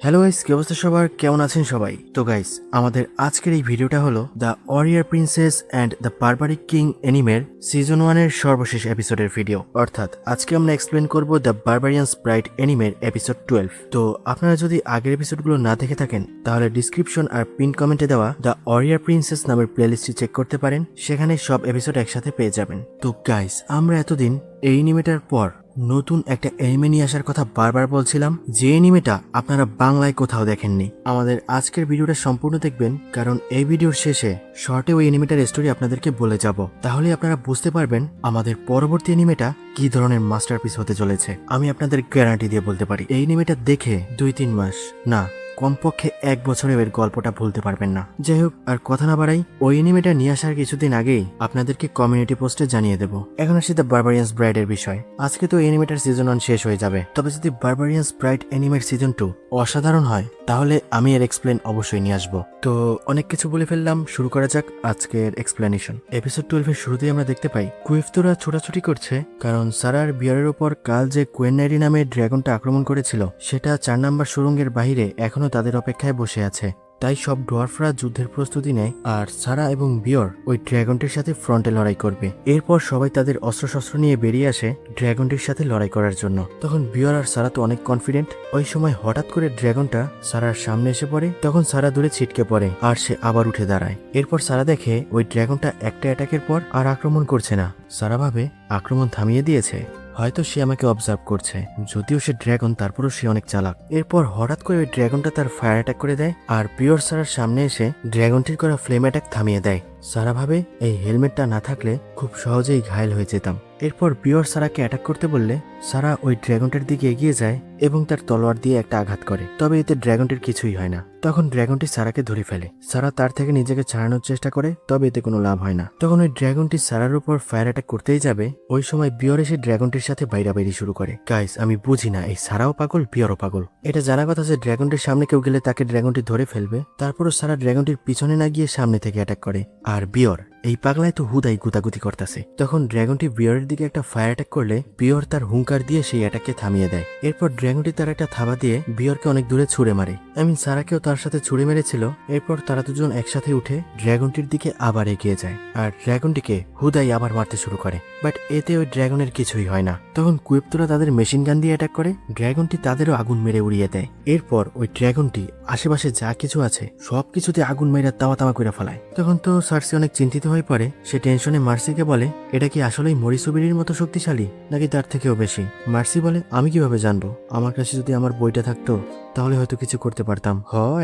Hello guys, কি অবস্থা সবার? কেমন আছেন সবাই? তো গাইস, আমাদের আজকের এই ভিডিওটা হলো the warrior princess and the barbaric king অ্যানিমের সিজন 1 এর সর্বশেষ এপিসোডের ভিডিও। অর্থাৎ আজকে আমরা এক্সপ্লেন করব দ্য বারবারিয়ান্স ব্রাইড অ্যানিমের এপিসোড 12। তো আপনারা যদি আগের এপিসোডগুলো না দেখে থাকেন তাহলে ডিসক্রিপশন আর পিন কমেন্টে দেওয়া দ্য ওয়ারিয়ার প্রিন্সেস নামের প্লেলিস্টটি চেক করতে পারেন, সেখানে সব এপিসোড একসাথে পেয়ে যাবেন। তো গাইস, আমরা এতদিন এই অ্যানিমেটার পর নতুন একটা অ্যানিমে নিয়ে আসার কথা বারবার বলছিলাম, যে অ্যানিমেটা আপনারা বাংলায় কোথাও দেখেননি। আমাদের আজকের ভিডিওটা সম্পূর্ণ দেখবেন, কারণ এই ভিডিওর শেষে শর্টে ওই অ্যানিমেটার স্টোরি আপনাদেরকে বলে যাব। তাহলে আপনারা বুঝতে পারবেন আমাদের পরবর্তী অ্যানিমেটা কি ধরনের মাস্টারপিস হতে চলেছে। আমি আপনাদের গ্যারান্টি দিয়ে বলতে পারি, এই অ্যানিমেটা দেখে 2-3 মাস না, কমপক্ষে 1 বছরে এর গল্পটা ভুলতে পারবেন না। যাই হোক, আর কথা না বাড়াই, ওই অ্যানিমেটা নিয়ে আসার কিছুদিন আগেই আপনাদেরকে কমিউনিটি পোস্টে জানিয়ে দেব। এখন আসি দ্য বারবারিয়ান্স ব্রাইডের বিষয়। আজকে তো অ্যানিমেটার সিজন 1 শেষ হয়ে যাবে, তবে যদি বারবারিয়ান্স ব্রাইড অ্যানিমের সিজন 2 অসাধারণ হয় তাহলে আমি এর এক্সপ্লেন অবশ্যই নিয়ে আসবো। তো অনেক কিছু বলে ফেললাম, শুরু করা যাক আজকের এক্সপ্লেনেশন। এপিসোড 12 এর শুরুতেই আমরা দেখতে পাই কুইফতোরা ছোটাছুটি করছে, কারণ সারার বিয়ারের উপর কাল যে কুয়েনারি নামে ড্রাগনটা আক্রমণ করেছিল সেটা 4 নম্বর সুড়ঙ্গের বাইরে এখনো তাদের অপেক্ষায় বসে আছে। তাই সব ডোয়ার্ফরা যুদ্ধের প্রস্তুতি নেয়, আর সারা এবং বিয়র ওই ড্রাগনটির সাথে ফ্রন্টে লড়াই করবে। এরপর সবাই তাদের অস্ত্রশস্ত্র নিয়ে বেরিয়ে আসে ড্রাগনটির সাথে লড়াই করার জন্য। তখন বিয়র আর সারা তো অনেক কনফিডেন্ট। ওই সময় হঠাৎ করে ড্রাগনটা সারার সামনে এসে পড়ে, তখন সারা দূরে ছিটকে পড়ে আর সে আবার উঠে দাঁড়ায়। এরপর সারা দেখে ওই ড্রাগনটা একটা অ্যাটাকের পর আর আক্রমণ করছে না। সারা ভাবে আক্রমণ থামিয়ে দিয়েছে, হয়তো সে আমাকে অবজার্ভ করছে। যদিও সে ড্রাগন, তারপরও সে অনেক চালাক। এরপর হঠাৎ করে ওই ড্রাগনটা তার ফায়ার অ্যাটাক করে দেয়, আর পিওর সারার সামনে এসে ড্রাগনটির করা ফ্লেম অ্যাটাক থামিয়ে দেয়। সারা ভাবে এই হেলমেটটা না থাকলে খুব সহজেই ঘায়েল হয়ে যেতাম। এরপর পিওর সারাকে অ্যাটাক করতে বললে সারা ওই ড্রাগনটার দিকে এগিয়ে যায় এবং তার তলোয়ার দিয়ে একটা আঘাত করে, তবে এতে ড্রাগনটির কিছুই হয় না। তখন ড্রাগনটি সারাকে ধরে ফেলে। সারা তার থেকে নিজেকে ছাড়ানোর চেষ্টা করে, তবে এতে কোনো লাভ হয় না। তখন ওই ড্রাগনটি সারার উপর ফায়ার অ্যাটাক করতেই যাবে, ওই সময় বিয়র এসে ড্রাগনটির সাথে বাইরাবাইরি শুরু করে। গাইস, আমি বুঝি না এই সারাও পাগল বিয়রও পাগল। এটা জানা কথা যে ড্রাগনটির সামনে কেউ গেলে তাকে ড্রাগনটি ধরে ফেলবে, তারপরও সারা ড্রাগনটির পিছনে না গিয়ে সামনে থেকে অ্যাটাক করে। আর বিয়র এই পাগলায় তো হুদাই গুতাগুতি করতেছে। তখন ড্রাগনটি বিয়রের দিকে একটা ফায়ার অ্যাটাক করলে বিয়র তার হুঙ্কার দিয়ে সেই অ্যাটাককে থামিয়ে দেয়। এরপর ড্রাগনটি তার একটা থাবা দিয়ে বিয়রকে অনেক দূরে ছুড়ে মারে। সারাকেও তার সাথে ছুড়ে মেরেছিল। এরপর তারা দুজন একসাথে উঠে ড্রাগনটির দিকে আবার এগিয়ে যায়, আর ড্রাগনটিকে হুদাই আবার মারতে শুরু করে। বাট এতে ওই ড্রাগনের কিছুই হয় না। তখন কুইপ্তোরা তাদের মেশিন গান দিয়ে অ্যাটাক করে, ড্রাগনটি তাদেরও আগুন মেরে উড়িয়ে দেয়। এরপর ওই ড্রাগনটি আশেপাশে যা কিছু আছে সবকিছুতে আগুন মেরে তাওয়া তাওয়া করে ফেলায়। তখন তো সার্সি অনেক চিন্তিত হয়ে পড়ে। সে টেনশনে মার্সিকে বলে, এটা কি আসলেই মরিসুবিরির মতো শক্তিশালী নাকি তার থেকেও বেশি? মার্সি বলে, আমি কিভাবে জানবো? আমার কাছে যদি আমার বইটা থাকতো তাহলে হয়তো কিছু করতে পারতাম।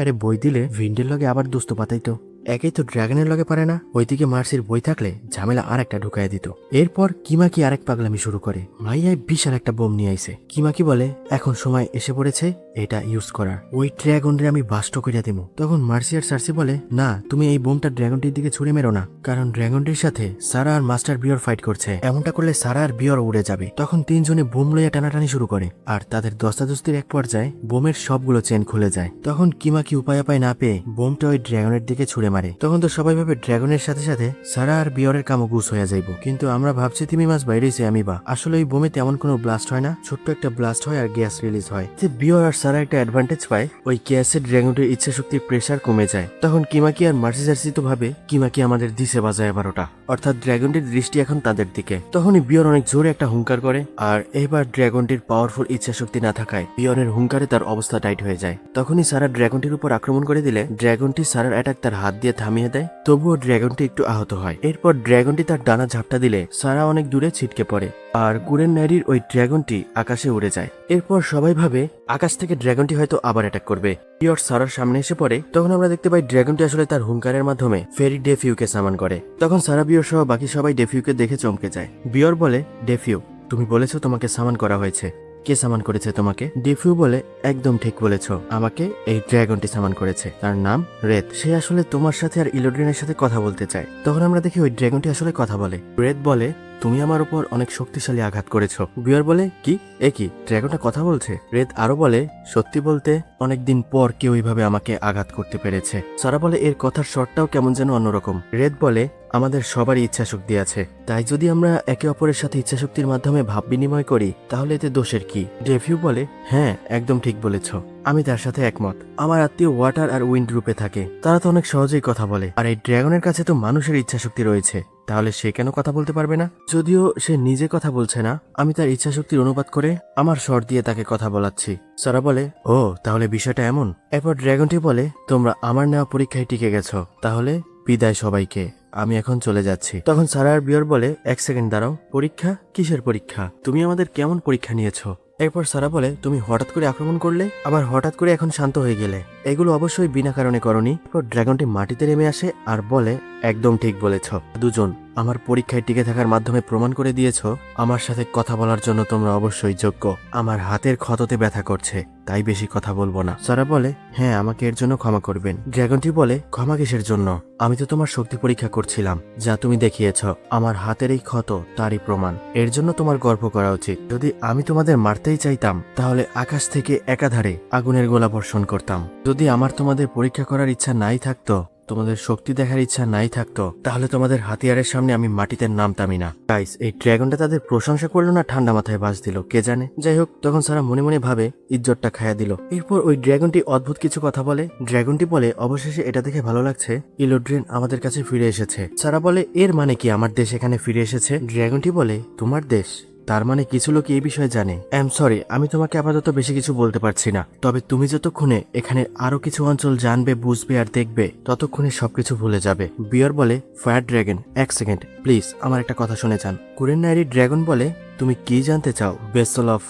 আরে বই দিলে ভিন্ডের লগে আবার দোস্ত পাতাইতো। একেই তো ড্রাগনের লগে পারে না, ওইদিকে মার্সির বই থাকলে ঝামেলা আর একটা ঢুকাই দিত। এরপর কিমাকি আরেক পাগলামি শুরু করে। মাইয়ায় বিশাল একটা বোম নিয়ে আইছে। কিমাকি বলে, এখন সময় এসে পড়েছে এটা ইউজ করার, ওই ড্রাগনরে আমি বাস্ট করিয়া দেবো। তখন মার্সি আর সার্সি বলে, না, তুমি এই বোমটা ড্রাগনটির দিকে ছুড়ে মেরো না, কারণ ড্রাগনটির সাথে সারা আর মাস্টার বিয়র ফাইট করছে। এমনটা করলে সারা আর বিয়র উড়ে যাবে। তখন তিনজনে বোম লইয়া টানাটানি শুরু করে, আর তাদের দস্তাদস্তির এক পর্যায়ে বোমের সবগুলো চেন খুলে যায়। তখন কিমাকি উপায় না পেয়ে বোমটা ওই ড্রাগনের দিকে ছুড়ে মারে। তখন তো সবাই ভাবে ড্রাগনের সাথে সাথে সারা আর বিয়রের কামও গুছ হয়ে যাইব, কিন্তু আমরা ভাবছি তিমি মাছ বাইরেছে আমি বা আসলে ওই বোমে তেমন কোনো ব্লাস্ট হয় না, ছোট্ট একটা ব্লাস্ট হয় আর গ্যাস রিলিজ হয়। যে বিয়র আর সারা একটা অ্যাডভান্টেজ পায়, ওই গ্যাসের ড্রাগনটির ইচ্ছা শক্তির প্রেসার কমে যায়। তখন কিমাকি আর মার্সি সার্সি তো ভাবে কিমাকি আমাদের দিশে বাজায় 12টা, অর্থাৎ ড্রাগনটির দৃষ্টি এখন তাদের দিকে। তখনই বিয়র অনেক জোরে একটা হুঙ্কার করে, আর এবার ড্রাগনটির পাওয়ারফুল ইচ্ছা শক্তি না থাকায় বিয়রের হুঙ্কারে তার অবস্থা টাইট হয়ে যায়। তখনই সারা ড্রাগনটির উপর আক্রমণ করে দিলে ড্রাগনটি সারার অ্যাটাক তার হাত দিয়ে থামিয়ে দেয়, তবুও ড্রাগনটি একটু আহত হয়। এরপর ড্রাগনটি তার ডানা ঝাপটা দিলে সারা অনেক দূরে ছিটকে পড়ে, আর কুরেন ন্যারির ওই ড্রাগনটি আকাশে উড়ে যায়। এরপর সবাই ভাবে আকাশ থেকে ড্রাগনটি হয়তো আবার অ্যাটাক করবে। বিয়র সারার সামনে এসে পড়ে, তখন আমরা দেখতে পাই ড্রাগনটি আসলে তার হুঙ্কারের মাধ্যমে ফেরি ডেফিউকে সামান করে। তখন সারা বিয়র সহ বাকি সবাই ডেফিউকে দেখে চমকে যায়। বিয়র বলে, ডেফিউ, তুমি বলেছো তোমাকে সামান করা হয়েছে, কে সামান করেছে তোমাকে? ডেফিউ বলে, একদম ঠিক বলেছ, আমাকে এই ড্রাগনটি সামান করেছে, তার নাম রেদ। সে আসলে তোমার সাথে আর ইলোড্রিনের সাথে কথা বলতে চায়। তখন আমরা দেখি ওই ড্রাগনটি আসলে কথা বলে। রেদ বলে, তুমি আমার উপর অনেক শক্তিশালী আঘাত করেছো। বিয়র বলে, কি কি ড্রাগনটা কথা বলছে? রেদ আরো বলে, সত্যি বলতে অনেকদিন পর কেউ এইভাবে আমাকে আঘাত করতে পেরেছে। সারা বলে, এর কথার শর্টটাও কেমন যেন অন্যরকম। রেদ বলে, আমাদের সবারই ইচ্ছা শক্তি আছে, তাই যদি আমরা একে অপরের সাথে ইচ্ছা শক্তির মাধ্যমে ভাব বিনিময় করি তাহলে এতে দোষের কি? ডেভিউ বলে, হ্যাঁ একদম ঠিক বলেছ, আমি তার সাথে একমত। আমার আত্মীয় ওয়াটার আর উইন্ড রূপে থাকে, তারা তো অনেক সহজেই কথা বলে, আর এই ড্রাগনের কাছে তো মানুষের ইচ্ছা শক্তি রয়েছে, তাহলে সে কেন কথা বলতে পারবে না? যদিও সে নিজে কথা বলছে না, আমি তার ইচ্ছা শক্তির অনুবাদ করে আমার স্বর দিয়ে তাকে কথা বলাচ্ছি। সারা বলে, ও তাহলে বিষয়টা এমন। এরপর ড্রাগনটি বলে, তোমরা আমার নেওয়া পরীক্ষায় টিকে গেছো, তাহলে বিদায় সবাইকে, আমি এখন চলে যাচ্ছি। তখন সারা আর বিয়র বলে, এক সেকেন্ড দাঁড়াও, পরীক্ষা? কিসের পরীক্ষা? তুমি আমাদের কেমন পরীক্ষা নিয়েছো? এরপর সারা বলে, তুমি হঠাৎ করে আক্রমণ করলে, আবার হঠাৎ করে এখন শান্ত হয়ে গেলে, এগুলো অবশ্যই বিনা কারণে করনি। এরপর ড্রাগনটি মাটিতে নেমে আসে আর বলে, একদম ঠিক বলেছ, দুজন আমার পরীক্ষায় টিকে থাকার মাধ্যমে প্রমাণ করে দিয়েছ আমার সাথে কথা বলার জন্য তোমরা অবশ্যই যোগ্য। আমার হাতের ক্ষততে ব্যথা করছে, তাই বেশি কথা বলবো না। সারা বলে, হ্যাঁ আমাকে এর জন্য ক্ষমা করবেন। ড্রাগনটি বলে, ক্ষমা কিসের জন্য? আমি তো তোমার শক্তি পরীক্ষা করছিলাম, যা তুমি দেখিয়েছ আমার হাতের এই ক্ষত তারই প্রমাণ, এর জন্য তোমার গর্ব করা উচিত। যদি আমি তোমাদের মারতেই চাইতাম তাহলে আকাশ থেকে একাধারে আগুনের গোলা বর্ষণ করতাম। যদি আমার তোমাদের পরীক্ষা করার ইচ্ছা নাই থাকতো, তোমাদের শক্তি দেখার ইচ্ছা নাই থাকতো, তাহলে তোমাদের হাতিয়ারের সামনে আমি মাটিতে নামতামই না। গাইস, এই ড্রাগনটা তাদের প্রশংসা করলো না ঠান্ডা মাথায় বাস দিল, কে জানে। যাই হোক, তখন সারা মনে মনে ভাবে ইজ্জতটা খায়া দিল। এরপর ওই ড্রাগনটি অদ্ভুত কিছু কথা বলে। ড্রাগনটি বলে, অবশেষে এটা দেখে ভালো লাগছে, ইলোড্রেন আমাদের কাছে ফিরে এসেছে। সারা বলে, এর মানে কি আমার দেশ এখানে ফিরে এসেছে? ড্রাগনটি বলে, তোমার দেশ? তার মানে কিছু লোক এই বিষয়ে জানে। সরি, আমি তোমাকে আপাতত বেশি কিছু বলতে পারছি না, তবে তুমি যতক্ষণে এখানে আরো কিছু অঞ্চল জানবে, বুঝবে আর দেখবে, ততক্ষণে সবকিছু ভুলে যাবে। বিয়র বলে, ফায়ার ড্রাগন এক সেকেন্ড প্লিজ, আমার একটা কথা শুনে যান। কুরেন ড্রাগন বলে, তুমি কি জানতে চাও? ভেসেল অফ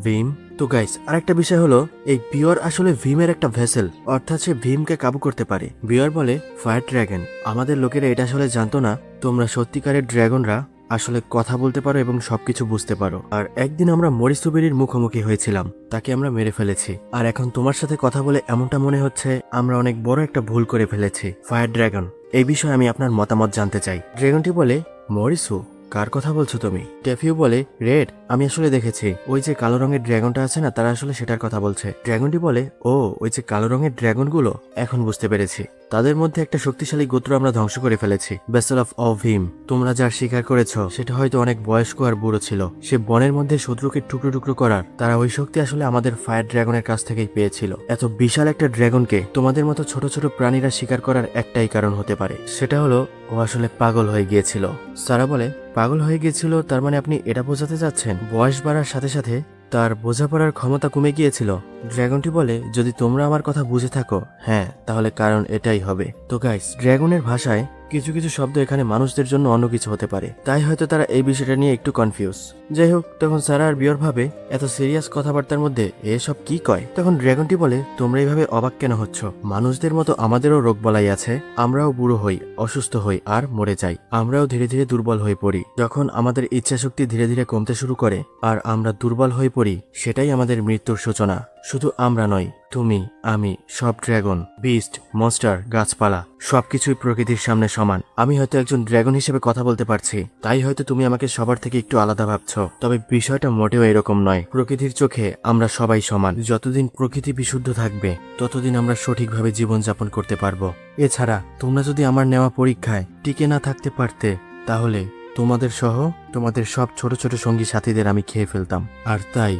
ভীম। তো গাইস, আরেকটা বিষয় হলো, এই বিয়র আসলে ভীমের একটা ভেসেল, অর্থাৎ সে ভীমকে কাবু করতে পারে। বিয়র বলে, ফায়ার ড্রাগন, আমাদের লোকেরা এটা আসলে জানতো না তোমরা সত্যিকারের ড্রাগনরা আসলে কথা বলতে পারো এবং সবকিছু বুঝতে পারো। আর একদিন আমরা মরিসুবেরির মুখোমুখি হয়েছিলাম, তাকে আমরা মেরে ফেলেছি, আর এখন তোমার সাথে কথা বলে এমনটা মনে হচ্ছে আমরা অনেক বড় একটা ভুল করে ফেলেছি। ফায়ার ড্রাগন, এই বিষয়ে আমি আপনার মতামত জানতে চাই। ড্রাগনটি বলে, মরিসু? কার কথা বলছো তুমি? ডেভিউ বলে, রেড, আমি আসলে দেখেছি ওই যে কালো রঙের ড্রাগনটা আছে না, তারা আসলে সেটার কথা বলছে। ড্রাগনটি বলে, ও ওই যে কালো রঙের ড্রাগনগুলো, এখন বুঝতে পেরেছি, তাদের মধ্যে একটা শক্তিশালী গোত্র আমরা ধ্বংস করে ফেলেছি, ভেসেল অফ ভীম। তোমরা যার শিকার করেছো সেটা হয়তো অনেক বয়স্ক আর বুড়ো ছিল, সে বনের মধ্যে শত্রুকে টুকরো টুকরো করার তারা ওই শক্তি আসলে আমাদের ফায়ার ড্রাগনের কাছ থেকেই পেয়েছিল। এত বিশাল একটা ড্রাগনকে তোমাদের মতো ছোট ছোট প্রাণীরা শিকার করার একটাই কারণ হতে পারে, সেটা হলো ও আসলে পাগল হয়ে গিয়েছিল। সারা বলে, পাগল হয়ে গিয়েছিল তার মানে আপনি এটা বোঝাতে চাচ্ছেন বয়স বাড়ার সাথে সাথে তার বোঝাপড়ার ক্ষমতা কমে গিয়েছিল? ড্রাগনটি বলে, যদি তোমরা আমার কথা বুঝে থাকো, হ্যাঁ, তাহলে কারণ এটাই হবে। তো গাইস, ড্রাগনের ভাষায় কিছু কিছু শব্দ এখানে মানুষদের জন্য অন্য কিছু হতে পারে, তাই হয়তো তারা এই বিষয়টা নিয়ে একটু কনফিউজ। যাই হোক, তখন সারা আর বিয়র ভাবে, এত সিরিয়াস কথাবার্তার মধ্যে এসব কি কয়? তখন ড্রাগনটি বলে, তোমরা এইভাবে অবাক কেন হচ্ছ? মানুষদের মতো আমাদেরও রোগ বলাই আছে, আমরাও বুড়ো হই, অসুস্থ হই আর মরে যাই, আমরাও ধীরে ধীরে দুর্বল হয়ে পড়ি। যখন আমাদের ইচ্ছা শক্তি ধীরে ধীরে কমতে শুরু করে আর আমরা দুর্বল হয়ে পড়ি, সেটাই আমাদের মৃত্যুর সূচনা। শুধু আমরা নয়, তুমি, আমি, সব ড্রাগন, বিস্ট, মনস্টার, গাছপালা সবকিছুই প্রকৃতির সামনে সমান। আমি হয়তো একজন ড্রাগন হিসেবে কথা বলতে পারছি, তাই হয়তো তুমি আমাকে সবার থেকে একটু আলাদা ভাবছো, তবে বিষয়টা মোটেও এরকম নয়। প্রকৃতির চোখে আমরা সবাই সমান। যতদিন প্রকৃতি বিশুদ্ধ থাকবে ততদিন আমরা সঠিকভাবে জীবনযাপন করতে পারবো। এছাড়া তোমরা যদি আমার নেওয়া পরীক্ষায় টিকে না থাকতে পারতে, তাহলে তোমাদের সহ তোমাদের সব ছোট ছোট সঙ্গী সাথীদের আমি খেয়ে ফেলতাম। আর তাই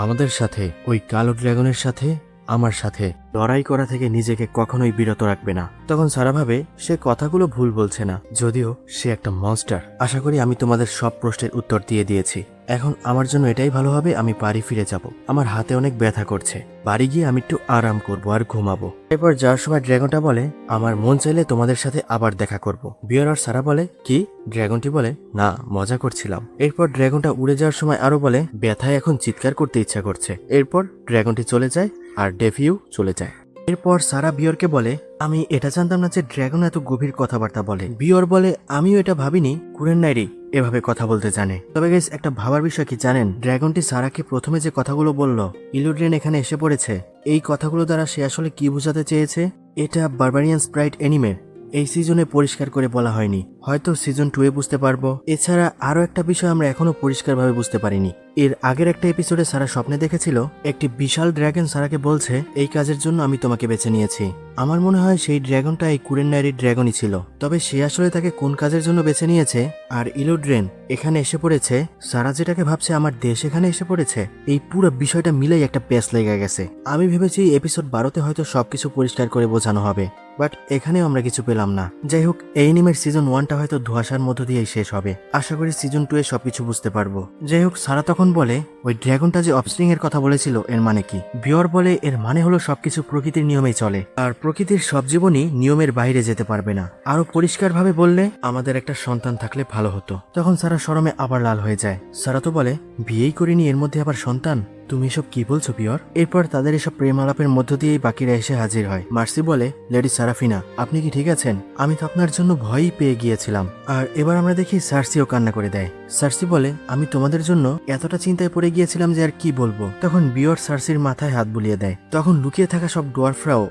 আমাদের সাথে, ওই কালো ড্রাগনের সাথে, আমার সাথে লড়াই করা থেকে নিজেকে কখনোই বিরত রাখবে না। তখন সারা ভাবে সে কথাগুলো ভুল বলছে না, যদিও সে একটা মনস্টার। আশা করি আমি তোমাদের সব প্রশ্নের উত্তর দিয়ে দিয়েছি। এখন আমার জন্য এটাই ভালো হবে, আমি বাড়ি ফিরে যাব। আমার হাতে অনেক ব্যথা করছে, বাড়ি গিয়ে আমি একটু আরাম করব আর ঘুমাবো। এরপর যাওয়ার সময় ড্রাগনটা বলে, আমার মন চাইলে তোমাদের সাথে আবার দেখা করব। বিয়র আর সারা বলে, কি? ড্রাগনটি বলে, না, মজা করছিলাম। এরপর ড্রাগনটা উড়ে যাওয়ার সময় আরো বলে, ব্যথায় এখন চিৎকার করতে ইচ্ছা করছে। এরপর ড্রাগনটি চলে যায় আর ডেভিউ চলে যায়। এরপর সারা বিয়রকে বলে, আমি এটা জানতাম না যে ড্রাগন এত গভীর কথাবার্তা বলে। বিয়র বলে, আমিও এটা ভাবিনি কুরেন নাইরি এভাবে কথা বলতে জানে। তবে গাইস, একটা ভাবার বিষয় কি জানেন? ড্রাগনটি সারাকে প্রথমে যে কথাগুলো বলল, ইলুড্রেন এখানে এসে পড়েছে, এই কথাগুলো দ্বারা সে আসলে কি বোঝাতে চেয়েছে? এটা বারবারিয়ান স্প্রাইট অ্যানিমের এই সিজনে পরিষ্কার করে বলা হয়নি, হয়তো সিজন 2 এ বুঝতে পারবো। এছাড়া আরো একটা বিষয় আমরা এখনো পরিষ্কারভাবে বুঝতে পারিনি। এর আগের একটা এপিসোডে সারা স্বপ্নে দেখেছিল একটি বিশাল ড্রাগন সারাকে বলছে এই কাজের জন্য আমি তোমাকে বেছে নিয়েছি। আমার মনে হয় সেই ড্রাগনটা এই কুরেননাইরির ড্রাগনই ছিল। তবে সে আসলে তাকে কোন কাজের জন্য বেছে নিয়েছে আর ইলোড্রেন এখানে এসে পড়েছে, সারা যেটাকে ভাবছে আমার দেশ এখানে এসে পড়েছে, এই পুরো বিষয়টা মিলেই একটা পেস লেগে গেছে। আমি ভেবেছি এপিসোড 12তে হয়তো সবকিছু পরিষ্কার করে বোঝানো হবে, বাট এখানেও আমরা কিছু পেলাম না। যাই হোক, এই এনিমের সিজন 1টা হয়তো ধোঁয়াশার মধ্য দিয়েই শেষ হবে। আশা করি সিজন 2 এ সবকিছু বুঝতে পারবো। যাই হোক, সারা তখন বলে ওই ড্রাগনটা যে অফস্প্রিং এর কথা বলেছিল এর মানে কি। বিয়র বলে এর মানে হলো সবকিছু প্রকৃতির নিয়মেই চলে, আর প্রকৃতির সব জীবনই নিয়মের বাইরে যেতে পারবে না। আরো পরিষ্কারভাবে বললে আমাদের একটা সন্তান থাকলে ভালো হতো। তখন সারা শরমে আবার লাল হয়ে যায়। সারা তো বলে বিয়েই করিনি, এর মধ্যে আবার সন্তান, তুমি এসব কি বলছো পিওর? এরপর তাদের এসব প্রেম আলাপের মধ্য দিয়েই বাকিরা এসে হাজির হয়। মার্সি বলে, লেডি সারাফিনা, আপনি কি ঠিক আছেন? আমি তো আপনার জন্য ভয়ই পেয়ে গিয়েছিলাম। আর এবার আমরা দেখি সার্সিও কান্না করে দেয়। সার্সি বলে, আমি তোমাদের জন্য এতটা চিন্তায় পড়ে গিয়েছিলাম যে আর কি বলবো। তখন বিয়র সার্সির মাথায় হাত বুলিয়ে দেয়। তখন লুকিয়ে থাকা সব ডোয়ার্ফরাও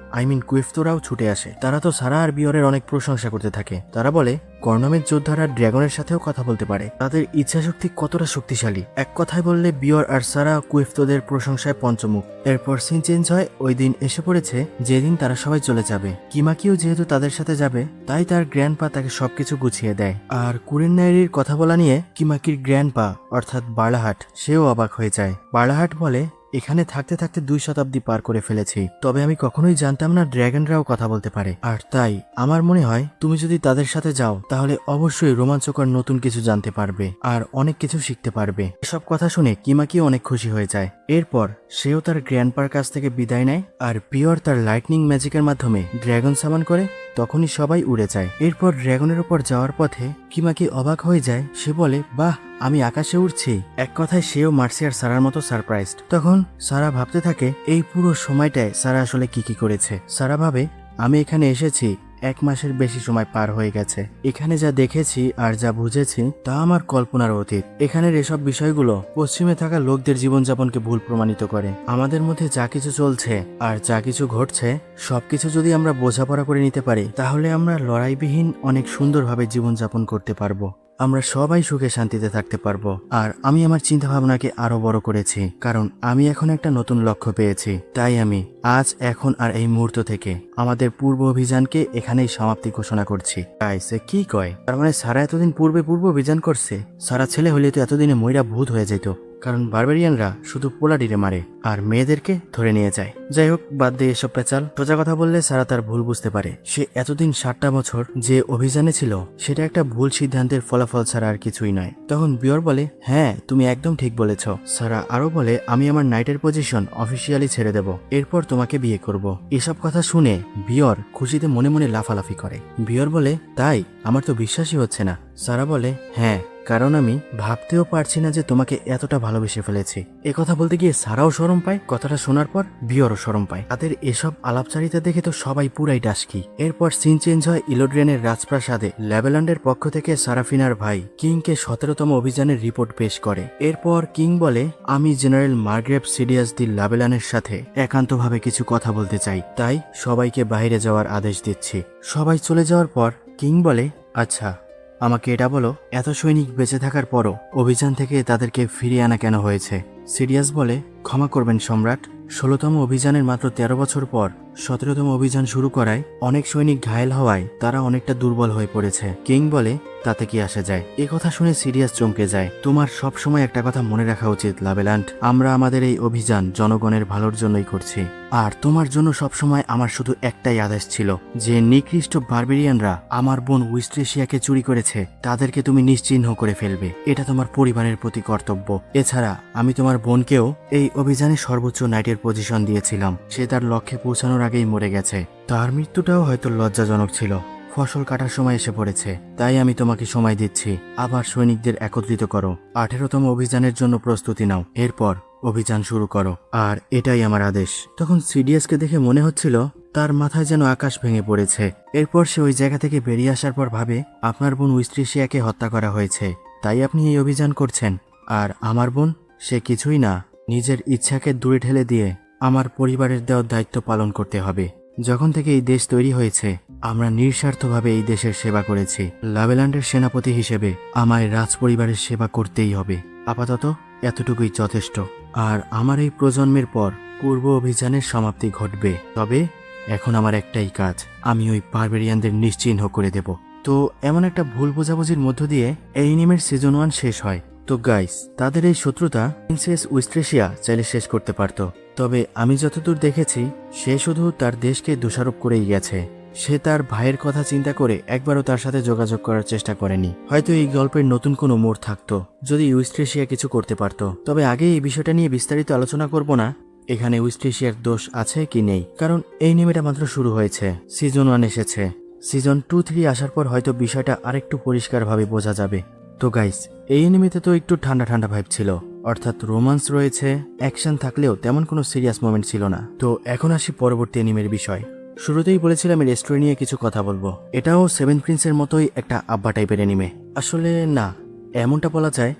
কুইফতোরাও ছুটে আসে। তারা তো সারা আর বিয়রের অনেক প্রশংসা করতে থাকে। তারা বলে কর্ণমের যোদ্ধারা ড্রাগনের সাথেও কথা বলতে পারে, তাদের ইচ্ছাশক্তি কতটা শক্তিশালী। এক কথায় বললে বিয়র আর সারা কুইফতোদের প্রশংসায় পঞ্চমুখ। এরপর সিন চেঞ্জ হয়। ওই দিন এসে পড়েছে যেদিন তারা সবাই চলে যাবে। কিমাকিও যেহেতু তাদের সাথে যাবে, তাই তার গ্র্যান্ডপা তাকে সবকিছু গুছিয়ে দেয়। আর কুরেননাইরির কথা বলা নিয়ে কিমাকির গ্র্যান্ডপা অর্থাৎ বার্লাহাট সেও অবাক হয়ে যায়। বার্লাহাট বলে, এখানে থাকতে থাকতে 2 শতাব্দী পার করে ফেলেছি, তবে আমি কখনোই জানতাম না ড্রাগনরাও কথা বলতে পারে। আর তাই আমার মনে হয় তুমি যদি তাদের সাথে যাও তাহলে অবশ্যই রোমাঞ্চকর নতুন কিছু জানতে পারবে আর অনেক কিছু শিখতে পারবে। এসব কথা শুনে কিমাকি অনেক খুশি হয়ে যায়। এরপর সেও তার গ্র্যান্ডপার কাছ থেকে বিদায় নেয় আর পিওর তার লাইটনিং ম্যাজিকের মাধ্যমে ড্রাগন সামান করে। তখনই সবাই উড়ে যায়। এরপর ড্রাগনের উপর যাওয়ার পথে কিমাকি অবাক হয়ে যায়। সে বলে, বাহ, আমি আকাশে উড়ছি। এক কথায় সেও মার্সি আর সারার মতো সারপ্রাইজড। তখন সারা ভাবতে থাকে এই পুরো সময়টায় সারা আসলে কি করেছে। সারা ভাবে, আমি এখানে এসেছি 1 মাসের বেশি সময় পার হয়ে গেছে। এখানে যা দেখেছি আর যা বুঝেছি তা আমার কল্পনার অতীত। এখানের এসব বিষয়গুলো পশ্চিমে থাকা লোকদের জীবনযাপনকে ভুল প্রমাণিত করে। আমাদের মধ্যে যা কিছু চলছে আর যা কিছু ঘটছে সবকিছু যদি আমরা বোঝাপড়া করে নিতে পারি তাহলে আমরা লড়াইবিহীন অনেক সুন্দরভাবে জীবনযাপন করতে পারবো। আমরা সবাই সুখে শান্তিতে থাকতে পারবো। আর আমি আমার চিন্তা ভাবনাকে আরো বড় করেছি, কারণ আমি এখন একটা নতুন লক্ষ্য পেয়েছি। তাই আমি আজ, এখন আর এই মুহূর্ত থেকে আমাদের পূর্ব অভিযানকে এখানেই সমাপ্তি ঘোষণা করছি। সে কি কয়? তার মানে সারা এতদিন পূর্ব অভিযান করছে? সারা ছেলে হলে তো এতদিনে ময়রা ভূত হয়ে যেত, কারণ বারবেরিয়ানরা শুধু পোলাডিরে মারে আর মেয়েদেরকে ধরে নিয়ে যায়। যাই হোক, বাদ দিয়ে এসব পেঁচাল। সোজা কথা বললে সারা তার ভুল বুঝতে পারে। সে এতদিন 7টা বছর যে অভিযানে ছিল সেটা একটা ভুল সিদ্ধান্তের ফলাফল ছাড়া আর কিছুই নয়। তখন বিয়র বলে, হ্যাঁ তুমি একদম ঠিক বলেছ। সারা আরো বলে, আমি আমার নাইটের পজিশন অফিসিয়ালি ছেড়ে দেব, এরপর তোমাকে বিয়ে করব। এসব কথা শুনে বিয়র খুশিতে মনে মনে লাফালাফি করে। বিয়র বলে, তাই? আমার তো বিশ্বাসই হচ্ছে না। সারা বলে, হ্যাঁ, কারণ আমি ভাবতেও পারছি না যে তোমাকে এতটা ভালোবেসে ফেলেছি। এ কথা বলতে গিয়ে সারাও শরম পায়। কথাটা শোনার পর বিয়রও শরম পায়। তাদের এসব আলাপচারিতা দেখে তো সবাই পুরাই ডাসকি। এরপর সিন চেঞ্জ হয় ইলোড্রেনের রাজপ্রাসাদে। লেবেল্যান্ডের পক্ষ থেকে সারাফিনার ভাই কিংকে 17তম অভিযানের রিপোর্ট পেশ করে। এরপর কিং বলে, আমি জেনারেল মার্গ্রেভ সিডিয়াস দি লাবেলানের সাথে একান্তভাবে কিছু কথা বলতে চাই, তাই সবাইকে বাইরে যাওয়ার আদেশ দিচ্ছি। সবাই চলে যাওয়ার পর কিং বলে, আচ্ছা আমাকে এটা বলো, এত সৈনিক বেঁচে থাকার পরও অভিযান থেকে তাদেরকে ফিরিয়ে আনা কেন হয়েছে? সিরিয়াস বলে, ক্ষমা করবেন সম্রাট, 16তম অভিযানের মাত্র 13 বছর পর 17তম অভিযান শুরু করায় অনেক সৈনিক ঘায়েল হওয়ায় তারা অনেকটা দুর্বল হয়ে পড়েছে। কিং বলে, তাতে কি আসে যায়? এ কথা শুনে সিরিয়াস চমকে যায়। তোমার সব সময় একটা কথা মনে রাখা উচিত লাবেল্যান্ড, আমরা আমাদের এই অভিযান জনগণের ভালোর জন্যই করছি। আর তোমার জন্য সবসময় আমার শুধু একটাই আদেশ ছিল, যে নিকৃষ্ট বারবেরিয়ানরা আমার বোন উইস্ট্রেশিয়াকে চুরি করেছে তাদেরকে তুমি নিশ্চিহ্ন করে ফেলবে। এটা তোমার পরিবারের প্রতি কর্তব্য। এছাড়া আমি তোমার বোনকেও এই অভিযানে সর্বোচ্চ নাইটের পজিশন দিয়েছিলাম। সে তার লক্ষ্যে পৌঁছানোর আগেই মরে গেছে। তার মৃত্যুটাও হয়তো লজ্জাজনক ছিল। ফসল কাটার সময় এসে পড়েছে, তাই আমি তোমাকে সময় দিচ্ছি। আবার সৈনিকদের একত্রিত করো, 18তম অভিযানের জন্য প্রস্তুতি নাও, এরপর অভিযান শুরু করো। আর এটাই আমার আদেশ। তখন সিডিএসকে দেখে মনে হচ্ছিল তার মাথায় যেন আকাশ ভেঙে পড়েছে। এরপর সে ওই জায়গা থেকে বেরিয়ে আসার পর ভাবে, আপনার বোন উইস্ট্রেশিয়াকে হত্যা করা হয়েছে, তাই আপনি এই অভিযান করছেন। আর আমার বোন, সে কিছুই না, নিজের ইচ্ছাকে দূরে ঠেলে দিয়ে আমার পরিবারের দেওয়ার দায়িত্ব পালন করতে হবে। যখন থেকে এই দেশ তৈরি হয়েছে আমরা নিঃস্বার্থভাবে এই দেশের সেবা করেছি। লাভেল্যান্ডের সেনাপতি হিসেবে আমায় রাজপরিবারের সেবা করতেই হবে। আপাতত এতটুকুই যথেষ্ট। আর আমার এই প্রজন্মের পর পূর্ব অভিযানের সমাপ্তি ঘটবে। তবে এখন আমার একটাই কাজ, আমি ওই বারবেরিয়ানদের নিশ্চিহ্ন করে দেব। তো এমন একটা ভুল বোঝাবুঝির মধ্য দিয়ে এই অ্যানিমের সিজন 1 শেষ হয়। তো গাইস, তাদের এই শত্রুতা প্রিন্সেস উইস্ট্রেশিয়া চাইলে শেষ করতে পারত, তবে আমি যতদূর দেখেছি সে শুধু তার দেশকে দোষারোপ করেই গেছে। সে তার ভাইয়ের কথা চিন্তা করে একবারও তার সাথে যোগাযোগ করার চেষ্টা করেনি। হয়তো এই গল্পের নতুন কোনো মোড় থাকতো যদি উইস্ট্রেশিয়া কিছু করতে পারত। তবে আগে এই বিষয়টা নিয়ে বিস্তারিত আলোচনা করব না এখানে উইস্ট্রেশিয়ার দোষ আছে কি নেই, কারণ এই অ্যানিমেটা মাত্র শুরু হয়েছে, সিজন 1 এসেছে। সিজন 2-3 আসার পর হয়তো বিষয়টা আরেকটু পরিষ্কারভাবে বোঝা যাবে। তো গাইস, এই অ্যানিমেতে তো একটু ঠান্ডা ঠান্ডা ভাইব ছিল, অর্থাৎ রোমান্স রয়েছে, অ্যাকশন থাকলেও তেমন কোনো সিরিয়াস মোমেন্ট ছিল না। তো এখন আসি পরবর্তী অ্যানিমের বিষয়। শুরুতেই বলেছিলাম এই রেস্টুরেন্ট নিয়ে কিছু কথা বলবো। এটাও সেভেন প্রিন্সের মতোই একটা আব্বা টাইপের অ্যানিমে। আসলে না, এমনটা বলা যায়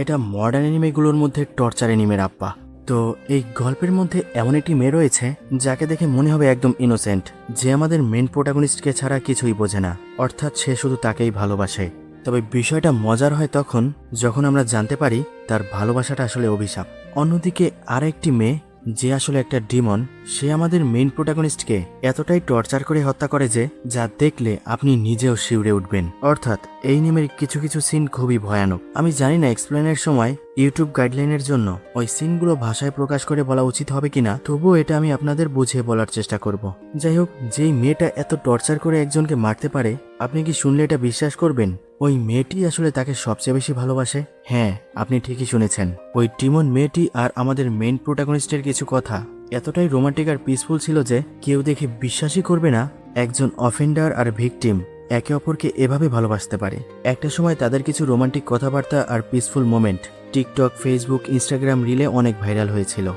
এটা মডার্ন অ্যানিমেগুলোর মধ্যে টর্চার অ্যানিমের আব্বা। তো এই গল্পের মধ্যে এমন একটি মেয়ে রয়েছে যাকে দেখে মনে হবে একদম ইনোসেন্ট, যে আমাদের মেন প্রোটাগনিস্টকে ছাড়া কিছুই বোঝে না, অর্থাৎ সে শুধু তাকেই ভালোবাসে। তবে বিষয়টা মজার হয় তখন যখন আমরা জানতে পারি তার ভালোবাসাটা আসলে অভিশাপ। অন্যদিকে আরেকটি মেয়ে যে আসলে একটা ডিমন, সে আমাদের মেইন প্রোটাগনিস্টকে এতটাই টর্চার করে হত্যা করে যে যা দেখলে আপনি নিজেও শিউরে উঠবেন। অর্থাৎ এই নিমের কিছু কিছু সিন খুবই ভয়ানক। আমি জানি না এক্সপ্লেনের সময় ইউটিউব গাইডলাইনের জন্য ওই সিনগুলো ভাষায় প্রকাশ করে বলা উচিত হবে কিনা, তবুও এটা আমি আপনাদের বুঝিয়ে বলার চেষ্টা করব। যাই হোক, যেই মেয়েটা এত টর্চার করে একজনকে মারতে পারে, আপনি কি শুনলে এটা বিশ্বাস করবেন ওই মেয়েটি আসলে তাকে সবচেয়ে বেশি ভালোবাসে? হ্যাঁ, আপনি ঠিকই শুনেছেন, ওই টিমন মেয়েটি আর আমাদের মেইন প্রোটাগনিস্টের কিছু কথা এতটাই রোমান্টিক আর পিসফুল ছিল যে কেউ দেখে বিশ্বাসই করবে না একজন অফেন্ডার আর ভিকটিম একে অপরকে এভাবে ভালোবাসতে পারে। একটা সময় তাদের কিছু রোমান্টিক কথাবার্তা আর peaceful moment TikTok, Facebook, Instagram রিলে অনেক ভাইরাল হয়েছিল।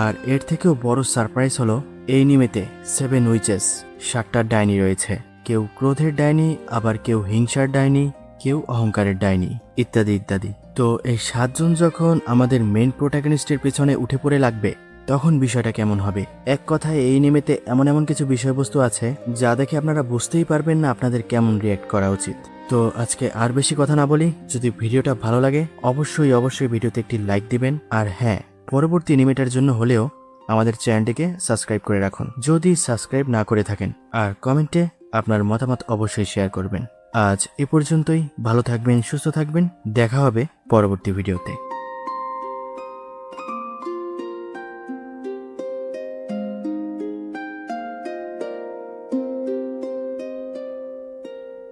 আর এর থেকেও বড় সারপ্রাইজ হলো এই নিমেতে 7 উইচেস, 7টা ডাইনি রয়েছে। কেউ ক্রোধের ডাইনি, আবার কেউ হিংসার ডাইনি, কেউ অহংকারের ডাইনি, ইত্যাদি ইত্যাদি। তো এই 7 জন যখন আমাদের মেইন প্রোটাগনিস্টের পেছনে উঠে পড়ে লাগবে, তখন বিষয়টা কেমন হবে? এক কথায় এই নিমেতে এমন এমন কিছু বিষয়বস্তু আছে যা দেখে আপনারা বুঝতেই পারবেন না আপনাদের কেমন রিয়্যাক্ট করা উচিত। তো আজকে আর বেশি কথা না বলি, যদি ভিডিওটা ভালো লাগে অবশ্যই ভিডিওতে একটি লাইক দিবেন। আর হ্যাঁ, পরবর্তী এনিমেটার জন্য হলেও আমাদের চ্যানেলটিকে সাবস্ক্রাইব করে রাখুন যদি সাবস্ক্রাইব না করে থাকেন। আর কমেন্টে আপনার মতামত অবশ্যই শেয়ার করবেন। আজ এ পর্যন্তই। ভালো থাকবেন, সুস্থ থাকবেন, দেখা হবে পরবর্তী ভিডিওতে।